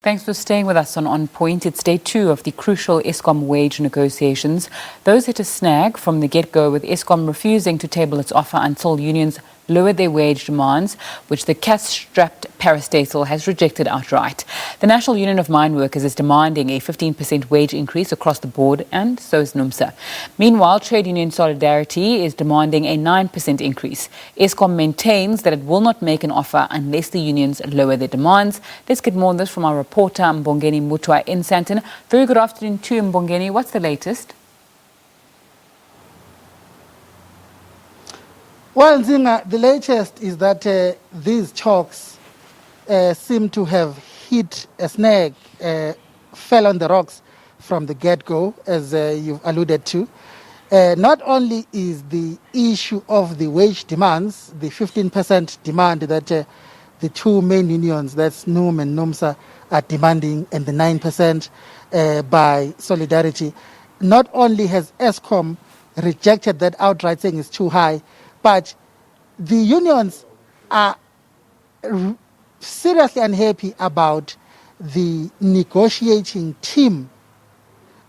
Thanks for staying with us on Point. It's day 2 of the crucial Eskom wage negotiations. Those hit a snag from the get-go, with Eskom refusing to table its offer until unions lower their wage demands, which the cash-strapped parastatal has rejected outright. The National Union of Mineworkers is demanding a 15% wage increase across the board, and so is NUMSA. Meanwhile, Trade Union Solidarity is demanding a 9% increase. Eskom maintains that it will not make an offer unless the unions lower their demands. Let's get more on this from our reporter Mbongeni Muthwa in Sandton. Very good afternoon to you, Mbongeni. What's the latest? Well, Zinga, the latest is that these talks seem to have hit a snag, fell on the rocks from the get-go, as you've alluded to. Not only is the issue of the wage demands, the 15% demand that the two main unions, that's NUM and NUMSA, are demanding, and the 9% by Solidarity, not only has Eskom rejected that outright, saying it's too high, but the unions are seriously unhappy about the negotiating team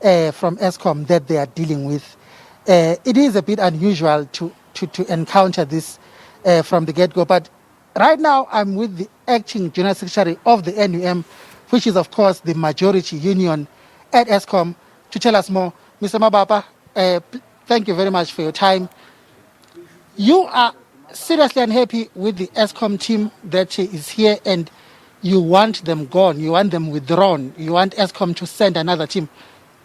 from Eskom that they are dealing with. It is a bit unusual to encounter this from the get-go, but right now I'm with the acting General Secretary of the NUM, which is of course the majority union at Eskom, to tell us more. Mr. Mabapa, thank you very much for your time. You are seriously unhappy with the Eskom team that is here, and you want them gone, you want them withdrawn, you want Eskom to send another team.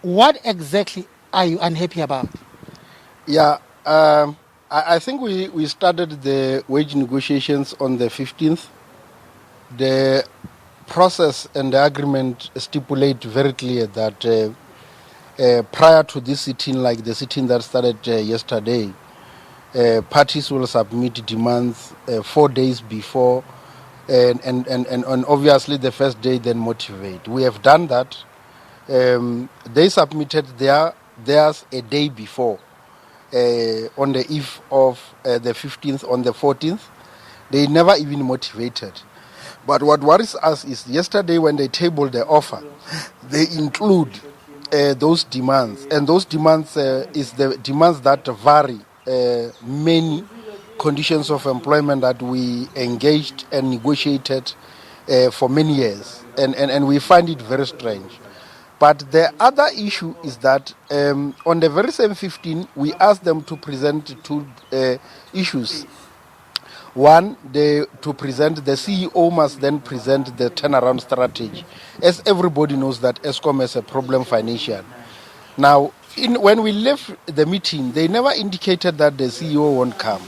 What exactly are you unhappy about? Yeah, I think we started the wage negotiations on the 15th. The process and the agreement stipulate very clear that prior to this sitting, like the sitting that started yesterday, parties will submit demands 4 days before, and obviously the first day then motivate. We have done that. They submitted theirs a day before, on the eve of the 15th, on the 14th. They never even motivated. But what worries us is yesterday when they tabled the offer, they include those demands, and those demands is the demands that vary many conditions of employment that we engaged and negotiated for many years, and we find it very strange. But the other issue is that on the very same 15, we asked them to present two issues. One, to present, the CEO must then present the turnaround strategy. As everybody knows that Eskom has a problem financial. Now, when we left the meeting, they never indicated that the CEO won't come.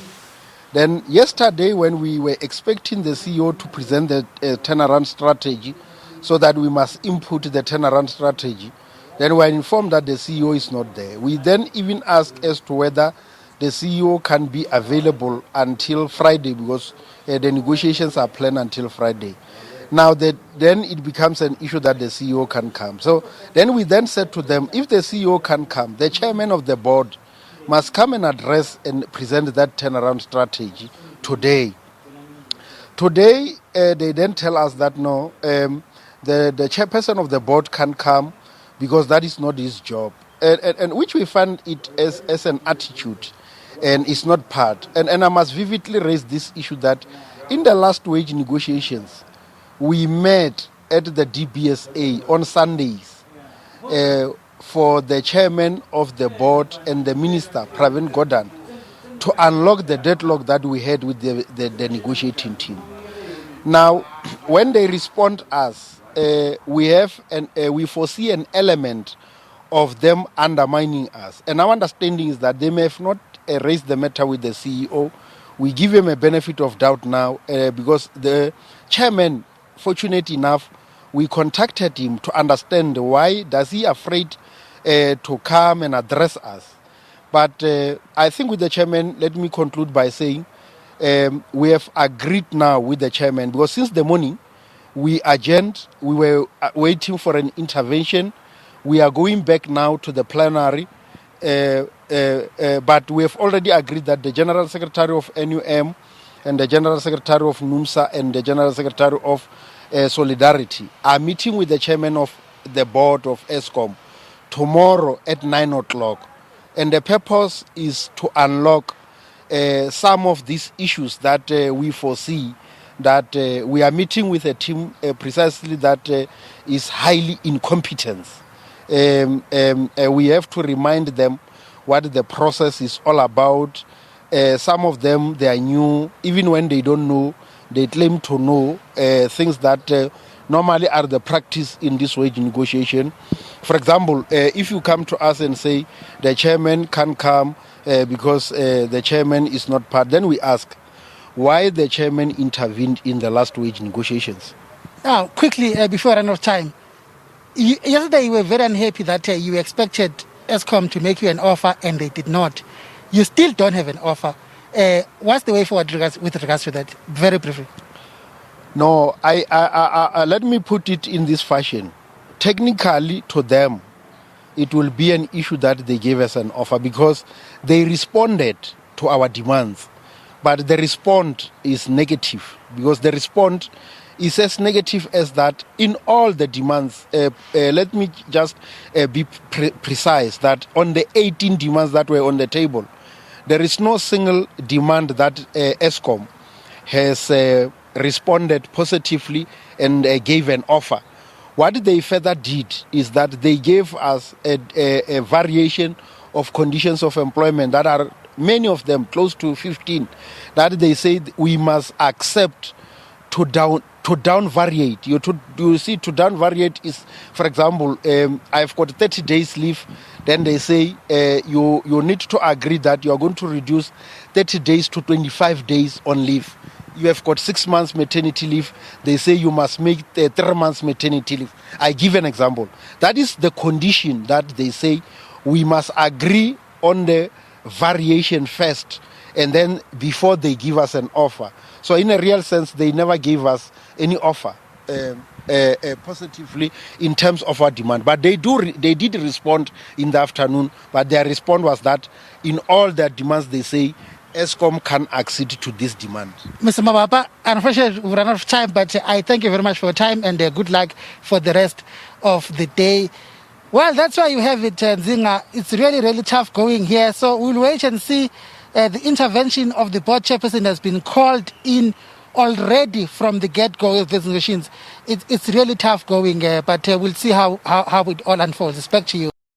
Then yesterday, when we were expecting the CEO to present the turnaround strategy, so that we must input the turnaround strategy, then we were informed that the CEO is not there. We then even asked as to whether the CEO can be available until Friday, because the negotiations are planned until Friday. Now then it becomes an issue that the CEO can come. So then we then said to them, if the CEO can come, the chairman of the board must come and address and present that turnaround strategy today. Today, they then tell us that no, the chairperson of the board can come because that is not his job, and which we find it as an attitude, and it's not part. And I must vividly raise this issue that in the last wage negotiations, we met at the DBSA on Sundays for the chairman of the board and the minister, Pravin Gordhan, to unlock the deadlock that we had with the negotiating team. Now, when they respond us, we foresee an element of them undermining us. And our understanding is that they may have not raised the matter with the CEO. We give him a benefit of doubt now because the chairman, fortunate enough, we contacted him to understand why does he afraid to come and address us. But I think with the chairman, let me conclude by saying we have agreed now with the chairman, because since the morning we were waiting for an intervention. We are going back now to the plenary, but we have already agreed that the General Secretary of NUM and the General Secretary of NUMSA and the General Secretary of Solidarity are meeting with the chairman of the board of Eskom tomorrow at 9 o'clock. And the purpose is to unlock some of these issues that we foresee, that we are meeting with a team precisely that is highly incompetent. We have to remind them what the process is all about. Some of them, they are new. Even when they don't know, they claim to know things that normally are the practice in this wage negotiation. For example, if you come to us and say the chairman can't come because the chairman is not part, then we ask why the chairman intervened in the last wage negotiations. Now, quickly, before I run out of time, yesterday you were very unhappy that you expected Eskom to make you an offer and they did not. You still don't have an offer. What's the way forward with regards to that? Very briefly. No, let me put it in this fashion. Technically, to them, it will be an issue that they gave us an offer because they responded to our demands. But the response is negative because the response is as negative as that in all the demands. Let me just be precise that on the 18 demands that were on the table, there is no single demand that Eskom has responded positively and gave an offer. What they further did is that they gave us a variation of conditions of employment that are many of them close to 15 that they said we must accept to down variate. You see, to down variate is, for example, I've got 30 days leave. Then they say you need to agree that you are going to reduce 30 days to 25 days on leave. You have got 6 months maternity leave. They say you must make 3 months maternity leave. I give an example. That is the condition that they say we must agree on the variation first, and then before they give us an offer. So in a real sense, they never gave us any offer positively in terms of our demand. But they did respond in the afternoon, but their response was that in all their demands, they say Eskom can accede to this demand. Mr. Mabapa, unfortunately, we've run out of time, but I thank you very much for your time and good luck for the rest of the day. Well, that's why you have it, Nzinga. It's really, really tough going here. So we'll wait and see. The intervention of the board chairperson has been called in already from the get-go of these machines. It's really tough going, but we'll see how it all unfolds. Back to you.